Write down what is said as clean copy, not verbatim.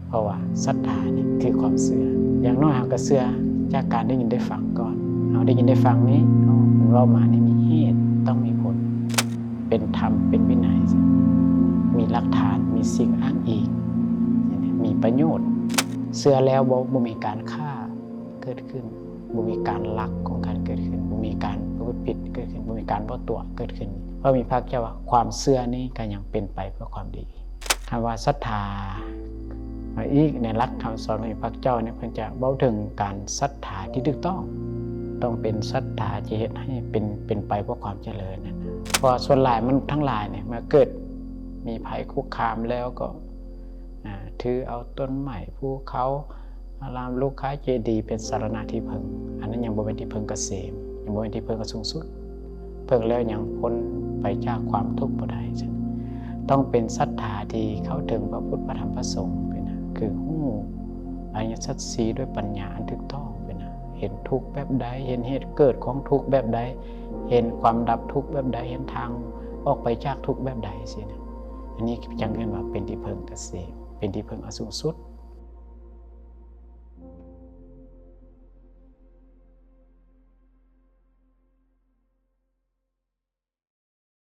เพราะว่าศรัทธานี่คือความเชื่ออย่างน้อยเราก็เชื่อจากการได้ยินได้ฟังก่อนเราได้ยินได้ฟังนี้มันว่ามานี่มีเหตุต้องมีผลเป็นธรรมเป็นวินัยมีหลักฐานมีสิ่งอ้างอิงมีประโยชน์เชื่อแล้วบ่มีการฆ่าเกิดขึ้นบ่มีการลักของการเกิดขึ้นบ่มีการประพฤติผิดเกิดขึ้นบ่มีการบ่ตัวเกิดขึ้นเพราะมีพระเจ้าว่าความเชื่อนี้ก็ยังเป็นไปเพื่อความดีคำว่าศรัทธาอีกในหลักคำสอนของพระเจ้าเนี่ยเพิ่นจะเว้าถึงการศรัทธาที่ถูกต้องเป็นศรัทธาที่เฮ็ดให้เป็นไปเพื่อความเจริญนั่นนะเพราะส่วนหลายมันทั้งหลายเนี่ยเมื่อเกิดมีภัยคุกคามแล้วก็ถือเอาต้นไม้ภูเขาอารามลูกค้าเจดีย์เป็นสารณะที่พึ่งอันนั้นยังบ่เป็นที่พึ่งเกษมยังบ่เป็นที่พึ่งสูงสุดเพิ่งแล้วยังพ้นไปจากความทุกข์บ่ได้ต้องเป็นศรัทธาที่เข้าถึงพระพุทธพระธรรมพระสงฆ์เป็นคือฮู้อริยสัจสี่ด้วยปัญญาอันถูกต้องเป็นเห็นทุกข์แบบใดเห็นเหตุเกิดของทุกข์แบบใดเห็นความดับทุกข์แบบใดเห็นทางออกไปจากทุกข์แบบใดสินะอันนี้จังเรียกว่าเป็นที่พึ่งเกษมเป็นที่พึ่งอันสูงสุด